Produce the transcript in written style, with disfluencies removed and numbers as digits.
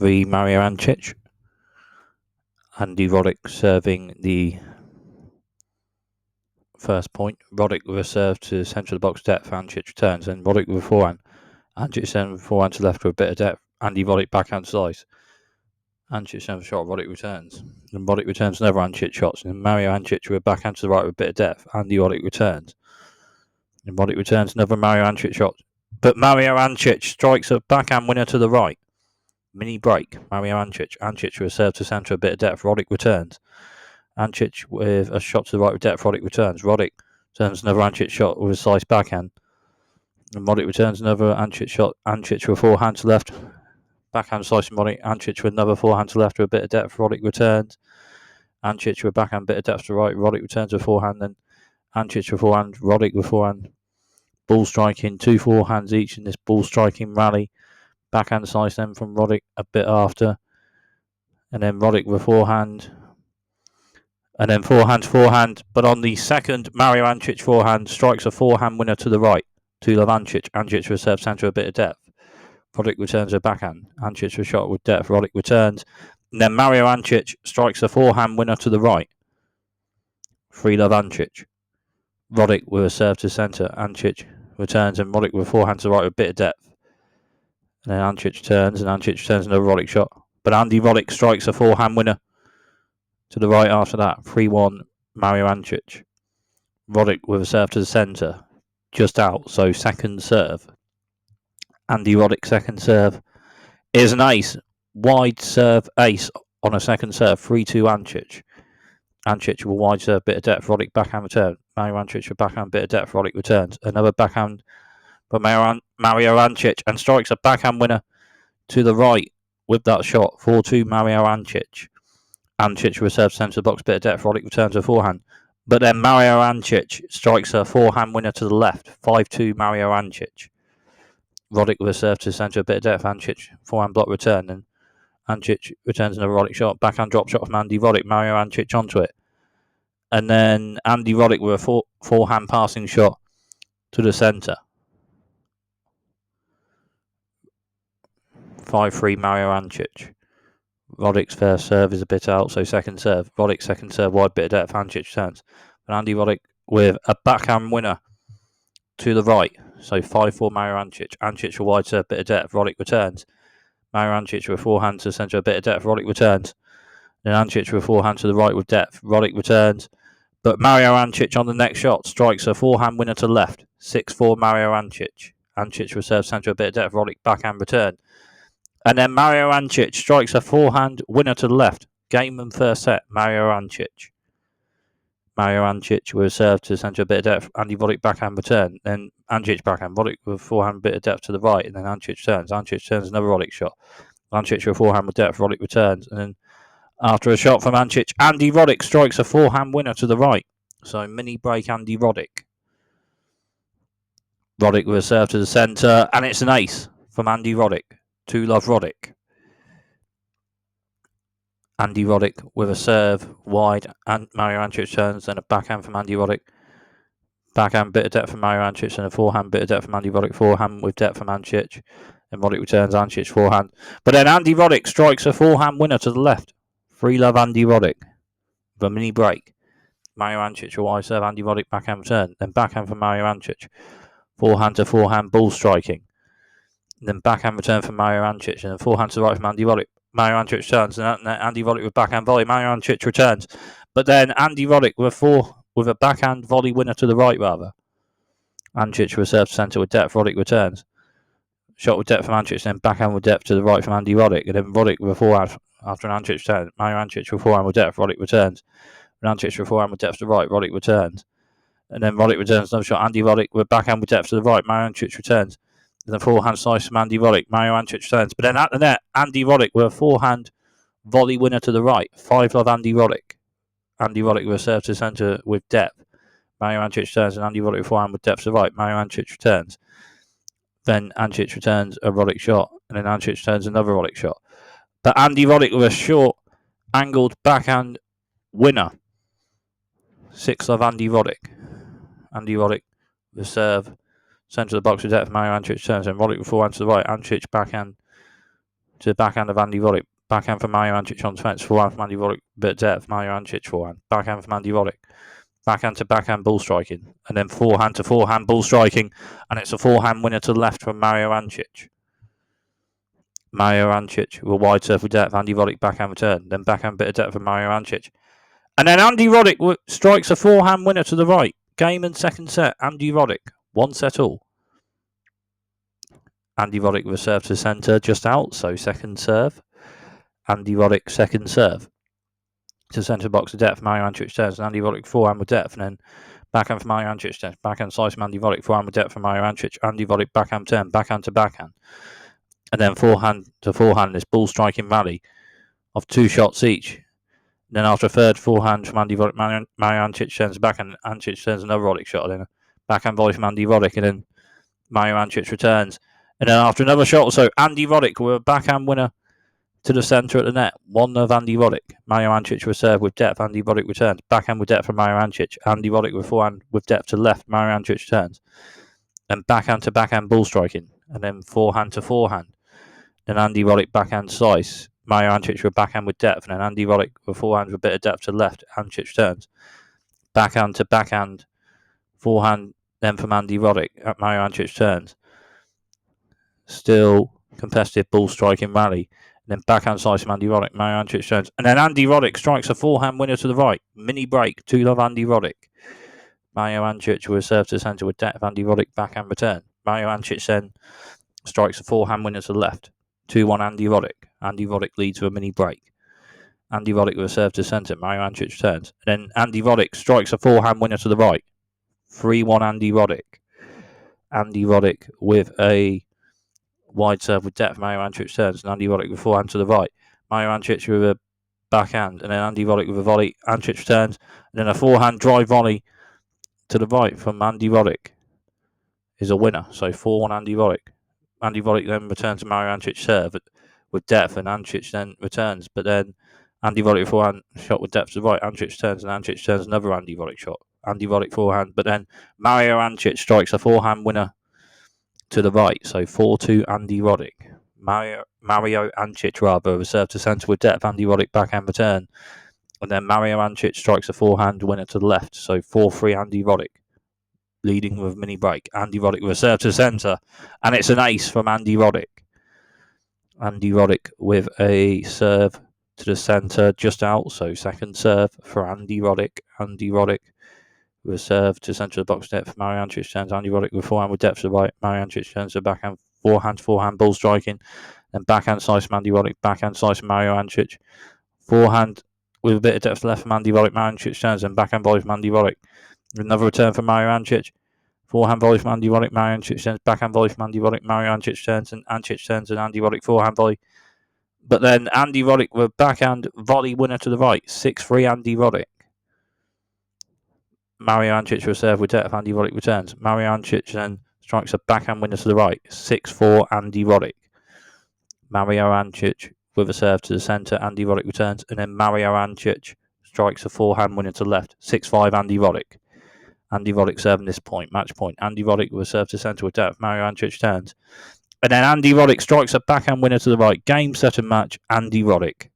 v Mario Ancic. Andy Roddick serving the first point. Roddick with a serve to centre of the box depth. Ancic returns, and Roddick with a forehand. Ancic sends forehand to left with a bit of depth. Andy Roddick backhand slice. Ancic sends a shot. Roddick returns. And Roddick returns another Ancic shots. And Mario Ancic with a backhand to the right with a bit of depth. Andy Roddick returns. And Roddick returns another Mario Ancic shot. But Mario Ancic strikes a backhand winner to the right. Mini break. Mario Ancic. Ancic with a serve to centre, a bit of depth. Roddick returns. Ancic with a shot to the right with depth. Roddick returns. Roddick turns another Ancic shot with a slice backhand. And Roddick returns another Ancic shot. Ancic with a forehand to left. Backhand slice from Roddick. Ancic with another forehand to left with a bit of depth. Roddick returns. Ancic with a backhand, bit of depth to right. Roddick returns with forehand. Then Ancic with forehand. Roddick with forehand. Ball striking. 2 forehands each in this ball striking rally. Backhand slice then from Roddick a bit after. And then Roddick with forehand. And then forehand. But on the second, Mario Ancic forehand strikes a forehand winner to the right. To love Ancic. Ancic with a serve centre, a bit of depth. Roddick returns a backhand. Ancic with a shot with depth. Roddick returns. And then Mario Ancic strikes a forehand winner to the right. Free love Ancic. Roddick with a serve to centre. Ancic returns, and Roddick with a forehand to the right with a bit of depth. And then Ancic turns, and Ancic turns another Roddick shot. But Andy Roddick strikes a forehand winner to the right after that. 3-1 Mario Ancic. Roddick with a serve to the centre. Just out, so second serve. Andy Roddick second serve is an ace. Wide serve ace on a second serve. 3-2 Ancic. Ancic with a wide serve, bit of depth. Roddick backhand return. Mario Ancic with backhand, bit of depth. Roddick returns. Another backhand by Mario Ancic, and strikes a backhand winner to the right with that shot. 4-2 Mario Ancic. Ancic with a serve centre of the box, bit of depth. Roddick returns a forehand. But then Mario Ancic strikes a forehand winner to the left. 5-2 Mario Ancic. Roddick with a serve to the centre, a bit of depth. Ancic forehand block return, and Ancic returns another Roddick shot. Backhand drop shot from Andy Roddick. Mario Ancic onto it. And then Andy Roddick with a forehand passing shot to the centre. 5-3 Mario Ancic. Roddick's first serve is a bit out, so second serve. Roddick second serve, wide bit of depth. Ancic returns. And Andy Roddick with a backhand winner to the right. So 5-4 Mario Ancic. Ancic with a wide serve, bit of depth. Roddick returns. Mario Ancic with a forehand to the centre, a bit of depth. Roddick returns. Then Ancic with a forehand to the right with depth. Roddick returns. But Mario Ancic on the next shot strikes a forehand winner to the left. 6-4 Mario Ancic. Ancic with serve centre, a bit of depth. Roddick backhand return. And then Mario Ancic strikes a forehand winner to the left. Game and first set, Mario Ancic. Mario Ancic with a serve to the centre, a bit of depth. Andy Roddick backhand return. Then Ancic backhand. Roddick with a forehand, bit of depth to the right. And then Ancic turns. Ancic turns another Roddick shot. Ancic with a forehand with depth. Roddick returns. And then after a shot from Ancic, Andy Roddick strikes a forehand winner to the right. So mini break Andy Roddick. Roddick with a serve to the centre. And it's an ace from Andy Roddick. To love Roddick. Andy Roddick with a serve wide, and Mario Ancic turns, then a backhand from Andy Roddick. Backhand bit of depth from Mario Ancic, and a forehand bit of depth from Andy Roddick. Forehand with depth from Ancic. And Roddick returns Ancic forehand. But then Andy Roddick strikes a forehand winner to the left. 3 love Andy Roddick. With a mini break. Mario Ancic a wide serve, Andy Roddick backhand return. Then backhand from Mario Ancic. Forehand to forehand ball striking. Then backhand return from Mario Ancic, and then forehand to the right from Andy Roddick. Mario Ancic returns, and Andy Roddick with backhand volley. Mario Ancic returns, but then Andy Roddick with a backhand volley winner to the right, rather. Ancic with serve centre with depth. Roddick returns. Shot with depth from Ancic, then backhand with depth to the right from Andy Roddick, and then Roddick with a forehand after an Ancic turn. Mario Ancic with forehand with depth. Roddick returns. And Ancic with forehand with depth to the right. Roddick returns, and then Roddick returns another shot. Andy Roddick with backhand with depth to the right. Mario Ancic returns. The forehand slice from Andy Roddick. Mario Ancic turns. But then at the net, Andy Roddick with a forehand volley winner to the right. 5 love Andy Roddick. Andy Roddick with a serve to centre with depth. Mario Ancic turns, and Andy Roddick with forehand with depth to the right. Mario Ancic returns. Then Ancic returns a Roddick shot. And then Ancic turns another Roddick shot. But Andy Roddick with a short, angled backhand winner. 6 love Andy Roddick. Andy Roddick with a serve. Centre of the box with depth, Mario Ancic turns, and Roddick with forehand to the right. Ancic backhand to the backhand of Andy Roddick. Backhand from Mario Ancic on defense. Forehand from Andy Roddick. Bit of depth. Mario Ancic forehand. Backhand from Andy Roddick. Backhand to backhand ball striking. And then forehand to forehand ball striking. And it's a forehand winner to the left from Mario Ancic. Mario Ancic with a wide serve with depth. Andy Roddick backhand return. Then backhand bit of depth from Mario Ancic. And then Andy Roddick strikes a forehand winner to the right. Game and second set. Andy Roddick. 1 set all. Andy Roddick with a serve to the centre just out. So second serve. Andy Roddick second serve. To centre box of depth. Mario Ancic turns. And Andy Roddick forehand with depth. And then backhand for Mario Ancic turns. Backhand slice from Andy Roddick. Forehand with depth from Mario Ancic. Andy Roddick backhand turn. Backhand to backhand. And then forehand to forehand. This ball striking rally of 2 shots each. Then after a third forehand from Andy Roddick, Mario Ancic turns backhand. Ancic turns another Roddick shot. Then a backhand volley from Andy Roddick. And then Mario Ancic returns. And then after another shot or so, Andy Roddick with a backhand winner to the centre at the net. 1 of Andy Roddick. Mario Ancic with serve with depth. Andy Roddick returns. Backhand with depth from Mario Ancic. Andy Roddick with forehand with depth to the left. Mario Ancic returns. Then backhand to backhand ball striking. And then forehand to forehand. Then Andy Roddick backhand slice. Mario Ancic with backhand with depth. And then Andy Roddick with forehand with a bit of depth to the left. Ancic returns. Backhand to backhand. Forehand then from Andy Roddick. Mario Ancic turns. Still competitive ball striking rally. And then backhand slice from Andy Roddick. Mario Ancic turns. And then Andy Roddick strikes a forehand winner to the right. Mini break. 2 love Andy Roddick. Mario Ancic with a serve to the centre with depth. Andy Roddick backhand return. Mario Ancic then strikes a forehand winner to the left. 2-1 Andy Roddick. Andy Roddick leads with a mini break. Andy Roddick with a serve to the centre. Mario Ancic returns. And then Andy Roddick strikes a forehand winner to the right. 3-1 Andy Roddick. Andy Roddick with a wide serve with depth. Mario Ancic turns. And Andy Roddick with forehand to the right. Mario Ancic with a backhand. And then Andy Roddick with a volley. Ancic returns. And then a forehand drive volley to the right from Andy Roddick is a winner. So 4-1 Andy Roddick. Andy Roddick then returns to Mario Ancic serve with depth. And Ancic then returns. But then Andy Roddick forehand shot with depth to the right. Ancic turns. And Ancic turns another Andy Roddick shot. Andy Roddick forehand. But then Mario Ancic strikes a forehand winner to the right, so 4-2 Andy Roddick. Mario Ancic with a serve to centre with depth. Andy Roddick backhand return. And then Mario Ancic strikes a forehand winner to the left, so 4-3 Andy Roddick. Leading with mini break. Andy Roddick with a serve to the centre. And it's an ace from Andy Roddick. Andy Roddick with a serve to the centre just out, so second serve for Andy Roddick. Andy Roddick with a serve to centre of the box depth. Mario Ancic turns. Andy Roddick with forehand with depth to the right. Mario Ancic turns to backhand, forehand ball striking. Then backhand slice from Andy Roddick. Backhand slice from Mario Ancic. Forehand with a bit of depth to left from Andy Roddick. Mario Ancic turns. And backhand volley from Andy Roddick. Another return from Mario Ancic. Forehand volley from Andy Roddick. Mario Ancic turns. Backhand volley from Andy Roddick. Mario Ancic turns. And Ancic turns. And Andy Roddick forehand volley. But then Andy Roddick with backhand volley winner to the right. 6-3 Andy Roddick. Mario Ancic with a serve with depth. Andy Roddick returns. Mario Ancic then strikes a backhand winner to the right. 6-4 Andy Roddick. Mario Ancic with a serve to the centre. Andy Roddick returns. And then Mario Ancic strikes a forehand winner to the left. 6-5 Andy Roddick. Andy Roddick serving this point. Match point. Andy Roddick with a serve to centre with depth. Mario Ancic turns. And then Andy Roddick strikes a backhand winner to the right. Game, set and match. Andy Roddick.